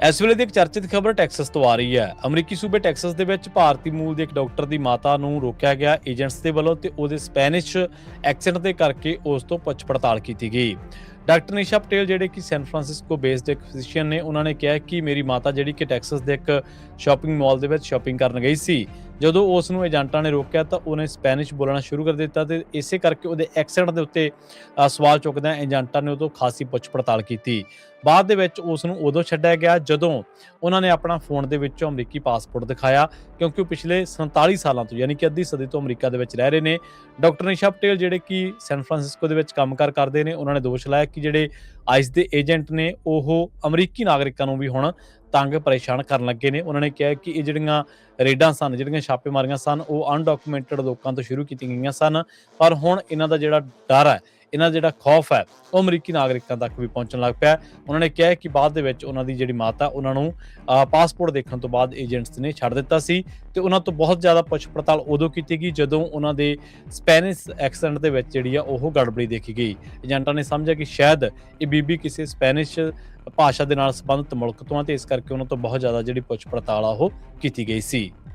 ਇਸ ਵੇਲੇ ਦੀ ਇੱਕ ਚਰਚਿਤ ਖਬਰ ਟੈਕਸਸ ਤੋਂ ਆ ਰਹੀ ਹੈ। ਅਮਰੀਕੀ ਸੂਬੇ ਟੈਕਸਸ ਦੇ ਵਿੱਚ ਭਾਰਤੀ ਮੂਲ ਦੇ ਇੱਕ ਡਾਕਟਰ ਦੀ ਮਾਤਾ ਨੂੰ ਰੋਕਿਆ ਗਿਆ ਏਜੰਟਸ ਦੇ ਵੱਲੋਂ ਤੇ ਉਹਦੇ ਸਪੈਨਿਸ਼ ਐਕਸੈਂਟ ਦੇ ਕਰਕੇ ਉਸ ਤੋਂ ਪੁੱਛ ਪੜਤਾਲ ਕੀਤੀ ਗਈ। ਡਾਕਟਰ ਨਿਸ਼ਾ ਪਟੇਲ ਜਿਹੜੇ ਕਿ ਸੈਨ ਫਰਾਂਸਿਸਕੋ ਬੇਸਡ ਇੱਕ ਫਿਜ਼ੀਸ਼ੀਅਨ ਨੇ, ਉਹਨਾਂ ਨੇ ਕਿਹਾ ਕਿ ਮੇਰੀ ਮਾਤਾ ਜਿਹੜੀ ਕਿ ਟੈਕਸਸ ਦੇ ਇੱਕ ਸ਼ਾਪਿੰਗ ਮਾਲ ਦੇ ਵਿੱਚ ਸ਼ਾਪਿੰਗ ਕਰਨ ਗਈ ਸੀ। ਜਦੋਂ ਉਸ ਨੂੰ ਏਜੰਟਾਂ ਨੇ ਰੋਕਿਆ ਤਾਂ ਉਹਨੇ ਸਪੈਨਿਸ਼ ਬੋਲਣਾ ਸ਼ੁਰੂ ਕਰ ਦਿੱਤਾ ਤੇ ਇਸੇ ਕਰਕੇ ਉਹਦੇ ਐਕਸੈਂਟ ਦੇ ਉੱਤੇ ਸਵਾਲ ਚੁੱਕਦਿਆਂ ਏਜੰਟਾਂ ਨੇ ਉਹ ਤੋਂ ਖਾਸੀ ਪੁੱਛ ਪੜਤਾਲ ਕੀਤੀ। ਬਾਅਦ ਦੇ ਵਿੱਚ ਉਸ ਨੂੰ ਉਦੋਂ ਛੱਡਿਆ ਗਿਆ ਜਦੋਂ ਉਹਨਾਂ ਨੇ ਆਪਣਾ ਫੋਨ ਦੇ ਵਿੱਚੋਂ ਅਮਰੀਕੀ ਪਾਸਪੋਰਟ ਦਿਖਾਇਆ, ਕਿਉਂਕਿ ਉਹ ਪਿਛਲੇ 47 ਸਾਲਾਂ ਤੋਂ ਯਾਨੀ ਕਿ ਅੱਧੀ ਸਦੀ ਤੋਂ ਅਮਰੀਕਾ ਦੇ ਵਿੱਚ ਰਹਿ ਰਹੇ ਨੇ। ਡਾਕਟਰ ਨਿਸ਼ਾ ਪਟੇਲ ਜਿਹੜੇ ਕਿ ਸੈਨ ਫਰਾਂਸਿਸਕੋ ਦੇ ਵਿੱਚ ਕੰਮਕਾਰ ਕਰਦੇ ਨੇ, ਉਹਨਾਂ ਨੇ ਦੋਸ਼ ਲਾਇਆ ਕਿ ਜਿਹੜੇ ਆਈਸ ਦੇ ਏਜੰਟ ਨੇ ਉਹ ਅਮਰੀਕੀ ਨਾਗਰਿਕਾਂ ਨੂੰ ਵੀ ਹੁਣ ਤੰਗ ਪਰੇਸ਼ਾਨ ਕਰਨ ਲੱਗੇ ਨੇ। ਉਹਨਾਂ ਨੇ ਕਿਹਾ ਕਿ ਇਹ ਜਿਹੜੀਆਂ ਰੇਡਾਂ ਸਨ, ਜਿਹੜੀਆਂ ਛਾਪੇਮਾਰੀਆਂ ਸਨ, ਉਹ ਅਨਡਾਕੂਮੈਂਟਡ ਲੋਕਾਂ ਤੋਂ ਸ਼ੁਰੂ ਕੀਤੀਆਂ ਗਈਆਂ ਸਨ, ਪਰ ਹੁਣ ਇਹਨਾਂ ਦਾ ਜਿਹੜਾ ਡਰ ਹੈ, ਇਹਨਾਂ ਦਾ ਜਿਹੜਾ ਖੌਫ ਹੈ, ਉਹ ਅਮਰੀਕੀ ਨਾਗਰਿਕਾਂ ਤੱਕ ਵੀ ਪਹੁੰਚਣ ਲੱਗ ਪਿਆ। ਉਹਨਾਂ ਨੇ ਕਿਹਾ ਕਿ ਬਾਅਦ ਦੇ ਵਿੱਚ ਉਹਨਾਂ ਦੀ ਜਿਹੜੀ ਮਾਤਾ, ਉਹਨਾਂ ਨੂੰ ਪਾਸਪੋਰਟ ਦੇਖਣ ਤੋਂ ਬਾਅਦ ਏਜੰਟਸ ਨੇ ਛੱਡ ਦਿੱਤਾ ਸੀ ਤੇ ਉਹਨਾਂ ਤੋਂ ਬਹੁਤ ਜ਼ਿਆਦਾ ਪੁੱਛ ਪੜਤਾਲ ਉਦੋਂ ਕੀਤੀ ਗਈ ਜਦੋਂ ਉਹਨਾਂ ਦੇ ਸਪੈਨਿਸ਼ ਐਕਸੈਂਟ ਦੇ ਵਿੱਚ ਜਿਹੜੀ ਆ ਉਹ ਗੜਬੜੀ ਦੇਖੀ ਗਈ। ਏਜੰਟਾਂ ਨੇ ਸਮਝਿਆ ਕਿ ਸ਼ਾਇਦ ਇਹ ਬੀਬੀ ਕਿਸੇ ਸਪੈਨਿਸ਼ ਭਾਸ਼ਾ ਦੇ ਨਾਲ ਸੰਬੰਧਿਤ ਮੁਲਕ ਤੋਂ ਆ ਤੇ ਇਸ ਕਰਕੇ ਉਹਨਾਂ ਤੋਂ ਬਹੁਤ ਜ਼ਿਆਦਾ ਜਿਹੜੀ ਪੁੱਛ ਪੜਤਾਲ ਆ ਉਹ ਕੀਤੀ ਗਈ ਸੀ।